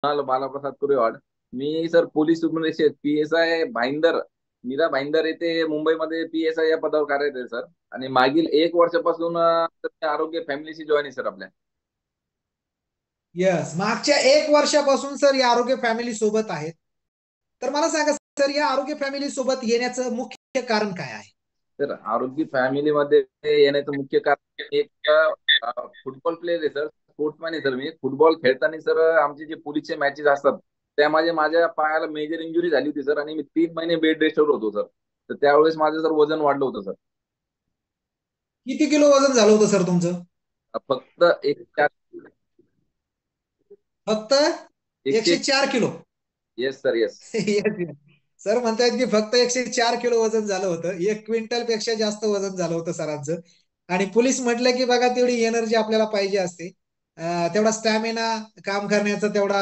Hello, Balaprasad कुरेवाड. मी sir police उपनिरीक्षक PSI Bhayandar, Mira Bhayandar येथे मुंबईमध्ये PSI या पदावर कार्यरत आहे सर. आणि मागील 1 वर्षापासून तर मी आरोग्य फॅमिलीशी जॉईन आहे सर आपल्या. यस, मागच्या 1 वर्षापासून सर या आरोग्य फॅमिली सोबत आहेत. तर मला सांगा सर, या आरोग्य फॅमिली सोबत येण्याचं मुख्य कारण काय आहे? तर आरोग्य फॅमिलीमध्ये येण्याचं मुख्य कारण एक फुटबॉल प्लेअर आहे सर, स्पोर्ट्समॅन आहे सर. मी फुटबॉल खेळताना सर आमचे जे पोलीसचे मॅचेस असतात त्यामध्ये माझ्या पायाला मेजर इंजुरी झाली होती सर, आणि मी 3 महिने बेड रेस्टवर होतो सर. तर त्यावेळेस माझं सर वजन वाढलं होतं सर. किती किलो वजन झालं होतं सर तुमचं? फक्त एक फक्त एकशे 104 kilo. Yes sir, yes. Yes. Sir म्हणतायत की फक्त 104 किलो वजन झालं होतं. 1 क्विंटल पेक्षा जास्त वजन झालं होतं सरांचं. आणि पोलीस म्हटलं की बघा, तेवढी एनर्जी आपल्याला पाहिजे असते. तेवढा स्टॅमिना, काम करण्याचा तेवढा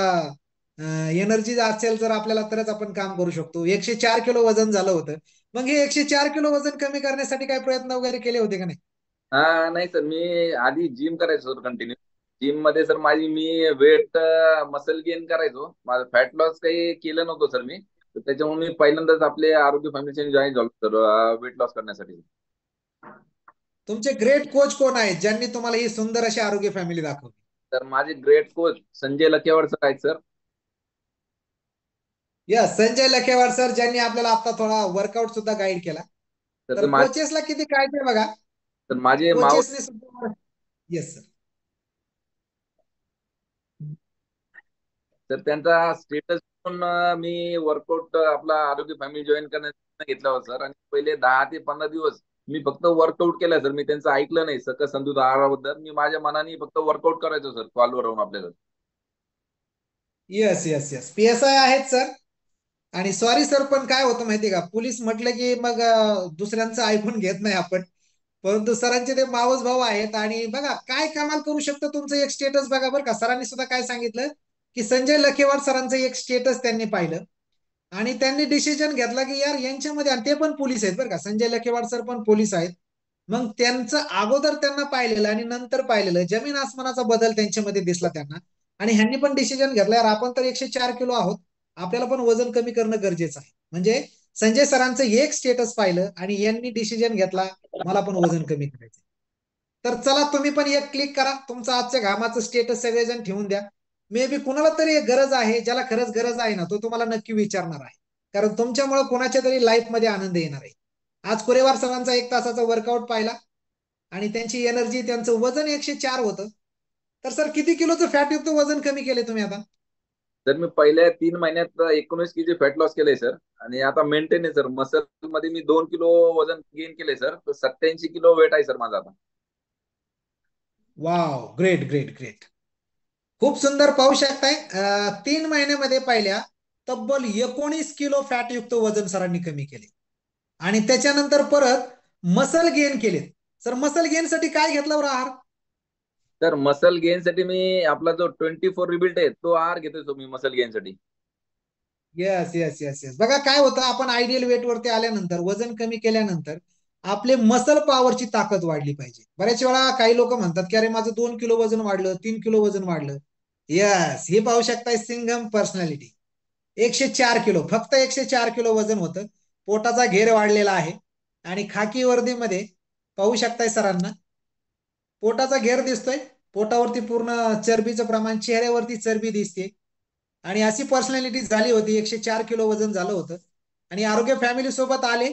एनर्जी असेल तर आपल्याला, तरच आपण काम करू शकतो. 104 किलो वजन झालं होतं. मग हे 104 किलो वजन कमी करण्यासाठी काय प्रयत्न वगैरे केले होते का नाही? नाही सर, मी आधी जिम करायचो सर कंटिन्यू. जिम मध्ये सर मी वेट मसल गेन करायचो. माझं फॅट लॉस काही केलं नव्हतं सर मी. तर त्याच्यामुळे मी पहिल्यांदाच आपले आरोग्य फाउंडेशन जॉईन झालो सर, वेट लॉस करण्यासाठी. तुमचे ग्रेट कोच कोण आहेत, ज्यांनी तुम्हाला ही सुंदर अशी आरोग्य फॅमिली दाखवली? तर माझे ग्रेट कोच संजय लकेवाड सर आहेत सर. यस, संजय लखेवाड सर, ज्यांनी आपल्याला आता थोडा वर्कआउट सुद्धा गाईड केला. तर तर कोचेसला किती काय ते बघा. माझे माऊस कोचेसने सुद्धा. Yes sir. तर त्यांचा स्टेटस पण मी वर्कआउट आपला आरोग्य फॅमिली जॉईन करण्याचा घेतला होता सर. आणि पहिले 10 ते 15 दिवस मी फक्त वर्कआउट केला सर. मी त्यांचं ऐकलं नाही सकस संतुलित आहाराबद्दल. मी माझ्या मनाने फक्त वर्कआउट करायचो सर, कॉलवर राहून आपल्याला. येस येस येस, PSI आहेत सर. आणि सॉरी सर, पण काय होतं माहितीये का, पोलीस म्हटलं की मग दुसऱ्यांचं ऐकून घेत नाही आपण. परंतु सरांचे ते मावस भाऊ आहेत, आणि बघा काय कमाल करू शकतं तुमचं एक स्टेटस. बघा बरं का, सरांनी सुद्धा काय सांगितलं की संजय लखेवाड सरांचं एक स्टेटस त्यांनी पाहिलं. आणि त्यांनी डिसिजन घेतला की यार यांच्यामध्ये, आणि ते पण पोलीस आहेत बरं का, संजय लखेवाड सर पण पोलीस आहेत. मग त्यांचं अगोदर त्यांना पाहिलेलं आणि नंतर पाहिलेलं, जमीन आसमानाचा बदल त्यांच्यामध्ये दिसला त्यांना. आणि ह्यांनी पण डिसिजन घेतला, यार आपण तर 104 किलो आहोत, आपल्याला पण वजन कमी करणं गरजेचं आहे. म्हणजे संजय सरांचं एक स्टेटस पाहिलं आणि यांनी डिसिजन घेतला, मला पण वजन कमी करायचं. तर चला, तुम्ही पण एक क्लिक करा, तुमचं आजच्या घामाचं स्टेटस सगळेजण ठेवून द्या. मे बी कुणाला तरी गरज आहे, ज्याला खरंच गरज आहे ना, तो तुम्हाला नक्की विचारणार आहे. कारण तुमच्यामुळे कुणाच्या तरी लाईफ मध्ये आनंद येणार आहे. आज कुरेवार सरांचा 1 तासाचा वर्कआउट पाहिला, आणि त्यांची एनर्जी, त्यांचं वजन 104 होतं. तर सर, किती किलोचं फॅटयुक्त वजन कमी केले तुम्ही आता? तर मी पहिल्या 3 महिन्यात 19 kg फॅट लॉस केलंय सर. आणि आता मेंटेन आहे सर. मसल मध्ये मी 2 किलो वजन गेन केलंय सर. तर 87 किलो वेट आहे सर माझा आता. Wow, great great great. खूप सुंदर, पाहू शकताय. 3 महिन्यामध्ये पाहिल्या तब्बल 19 किलो फॅटयुक्त वजन सरांनी कमी केले. आणि त्याच्यानंतर परत मसल गेन केले. सर, मसल गेन साठी काय घेतला बरं आहार? तर मसल गेन साठी मी आपला जो 24 रिबिल्ट आहे तो आहार घेतोय मी मसल गेन साठी. Yes yes yes yes. बघा काय होतं, आपण आयडियल वेट वरती आल्यानंतर, वजन कमी केल्यानंतर आपले मसल पॉवरची ताकद वाढली पाहिजे. बऱ्याच वेळा काही लोक म्हणतात की अरे माझं 2 किलो वजन वाढलं, 3 किलो वजन वाढलं. यस, हे पाहू शकताय, सिंगम पर्सनॅलिटी. 104 किलो, फक्त 104 किलो वजन होतं. पोटाचा घेर वाढलेला आहे. आणि खाकी वर्दीमध्ये पाहू शकताय सरांना, पोटाचा घेर दिसतोय. पोटावरती पूर्ण चरबीचं प्रमाण, चेहऱ्यावरती चरबी दिसते. आणि अशी पर्सनॅलिटी झाली होती, 104 किलो वजन झालं होतं. आणि आरोग्य फॅमिली सोबत आले.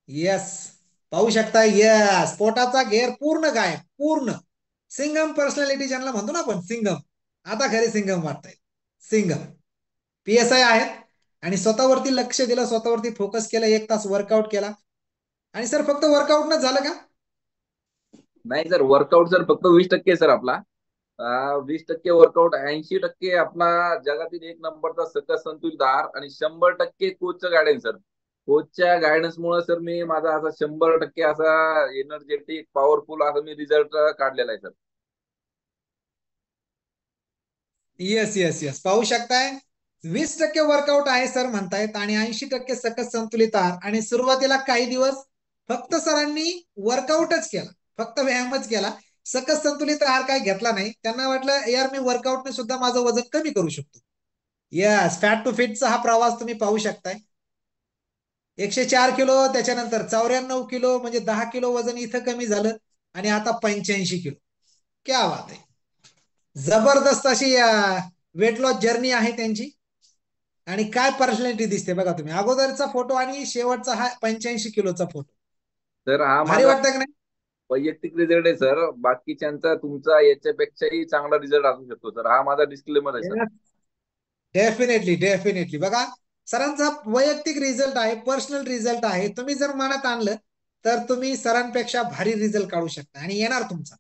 येस, पाहू शकता. येस, पोटाचा घेर पूर्ण गायब, पूर्ण. सिंगम पर्सनॅलिटी ज्यांना म्हणतो ना आपण, सिंगम. आता खरे सिंगम वाटतायत. सिंगम. PSI आहेत. आणि स्वतःवरती लक्ष दिलं, स्वतःवरती फोकस केलं, 1 तास वर्कआउट केला. आणि सर, फक्त वर्कआउट न झालं का? नाही सर, वर्कआउट सर फक्त 20% सर आपला. 20% वर्कआउट, 80% आपला जगातील एक नंबरचा सकस संतुलित आहार, आणि 100% कोचचं गायडन्स सर. कोचच्या गायडन्स मुळे सर मी माझा असा 100% असा एनर्जेटिक पॉवरफुल असा मी रिझल्ट काढलेला आहे सर. येस येस येस, पाहू शकताय. 20% वर्कआउट आहे सर म्हणतायत, आणि 80% सकस संतुलित आहार. आणि सुरुवातीला काही दिवस फक्त सरांनी वर्कआउटच केला, फक्त व्यायामच केला. सकस संतुलित आहार काय घेतला नाही. त्यांना वाटलं यार मी वर्कआउटने सुद्धा माझं वजन कमी करू शकतो. यस, फॅट टू फिटचा हा प्रवास तुम्ही पाहू शकताय. 104 किलो, त्याच्यानंतर 94 किलो, म्हणजे 10 किलो वजन इथं कमी झालं. आणि आता 85 किलो. क्या बात आहे. जबरदस्त अशी वेट लॉस जर्नी आहे त्यांची. आणि काय पर्सनॅलिटी दिसते बघा तुम्ही, अगोदरचा फोटो आणि शेवटचा हा 85 किलोचा फोटो. तर हा भारी माझा वाटतं का नाही? वैयक्तिक रिझल्ट आहे सर. बाकीच्यांचा तुमचा याच्यापेक्षाही चांगला रिझल्ट असू शकतो सर. हा माझा डिस्क्लेमर आहे सर. Definitely definitely. बघा, सरांचा वैयक्तिक रिझल्ट आहे, पर्सनल रिझल्ट आहे. तुम्ही जर मनात आणलं तर तुम्ही सरांपेक्षा भारी रिझल्ट काढू शकता आणि येणार तुमचा.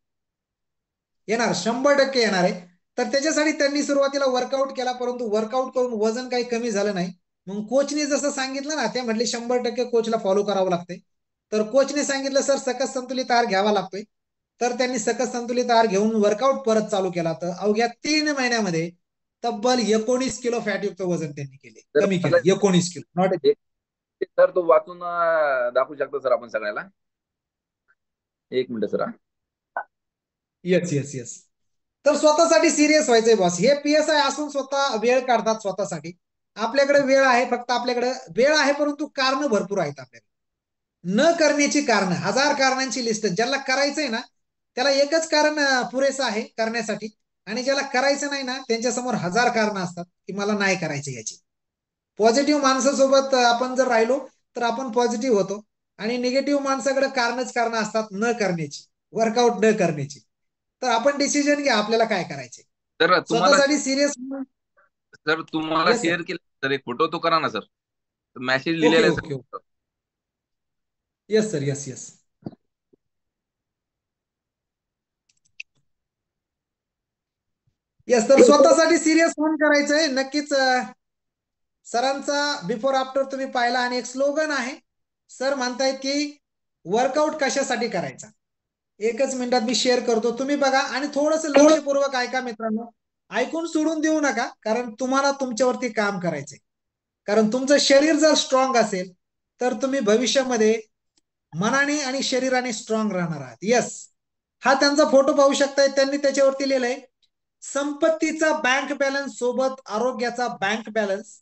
येणार, 100% येणार आहे. तर त्याच्यासाठी त्यांनी सुरुवातीला वर्कआउट केला, परंतु वर्कआउट करून वजन काही कमी झालं नाही. मग कोचने जसं सांगितलं ना, ते म्हटले 100% कोचला फॉलो करावं लागतंय. तर कोचने सांगितलं सर सकस संतुलित आहार घ्यावा लागतोय. तर त्यांनी सकस संतुलित आहार घेऊन वर्कआउट परत चालू केला. तर अवघ्या 3 महिन्यामध्ये तब्बल 19 किलो फॅटयुक्त वजन त्यांनी केले, तर कमी माझा केलं 19 किलो. नॉट. एक सर तो वाचून दाखवू शकतो सर आपण सगळ्याला. एक minute sir. Yes yes yes. तर स्वतःसाठी सिरियस व्हायचंय बॉस. हे PSI असून स्वतः वेळ काढतात स्वतःसाठी. आपल्याकडे वेळ आहे, फक्त आपल्याकडे वेळ आहे, परंतु कारण भरपूर आहेत आपल्याकडे. न करण्याची कारण, हजार कारणांची लिस्ट. ज्याला करायचंय ना त्याला एकच कारण पुरेसं आहे करण्यासाठी. आणि ज्याला करायचं नाही ना त्यांच्यासमोर हजार कारण असतात की मला नाही करायचं याची. पॉझिटिव्ह माणसासोबत आपण जर राहिलो तर आपण पॉझिटिव्ह होतो. आणि निगेटिव्ह माणसाकडे कारणच कारण असतात न करण्याची, वर्कआउट न करण्याची. तर आपण डिसिजन घ्या आपल्याला काय करायचे. तर तुम्हाला स्वतःसाठी सिरियस. सर तुम्हाला येस सर. शेअर केलं तर एक फोटो तो करा ना सर. मेसेज ओके लिहिलेला आहे okay. Sir. Yes sir, yes yes. Yes, तर स्वतःसाठी सिरियस फोन करायचंय नक्कीच. सरांचा बिफोर आफ्टर तुम्ही पाहिला आणि एक स्लोगन आहे. सर म्हणतायत की वर्कआउट कशासाठी करायचा. एकच मिनिटात मी शेअर करतो, तुम्ही बघा आणि थोडंसं लक्षपूर्वक ऐका मित्रांनो. ऐकून सोडून देऊ नका, कारण तुम्हाला तुमच्यावरती काम करायचंय. कारण तुमचं शरीर जर स्ट्रॉंग असेल तर तुम्ही भविष्यामध्ये मनाने आणि शरीराने स्ट्रॉंग राहणार आहात. येस, हा त्यांचा फोटो पाहू शकताय. त्यांनी त्याच्यावरती लिहिलंय संपत्तीचा बँक बॅलन्स सोबत आरोग्याचा बँक बॅलन्स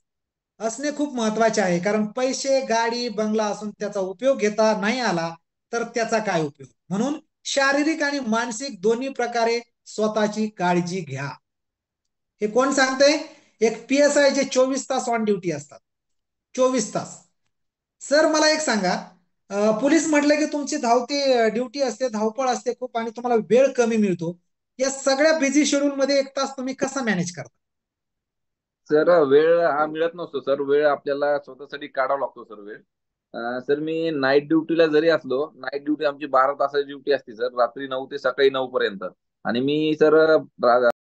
असणे खूप महत्वाचे आहे. कारण पैसे, गाडी, बंगला असून त्याचा उपयोग घेता नाही आला तर त्याचा काय उपयोग. म्हणून शारीरिक आणि मानसिक दोन्ही प्रकारे स्वतःची काळजी घ्या. हे कोण सांगतंय? एक PSI जे 24 तास ऑन ड्युटी असतात. 24 तास. सर मला एक सांगा, पोलीस म्हटलं की तुमची धावती ड्युटी असते, धावपळ असते खूप आणि तुम्हाला वेळ कमी मिळतो. या सगळ्या बिझी शेड्यूल मध्ये 1 तास तुम्ही कसा मॅनेज करता? सर वेळ हा मिळत नसतो सर. वेळ आपल्याला स्वतःसाठी काढावा लागतो सर वेळ. सर मी नाईट ड्युटीला जरी असलो, नाईट ड्युटी आमची 12 तासाची ड्युटी असते सर, रात्री 9 ते सकाळी 9 पर्यंत. आणि मी सर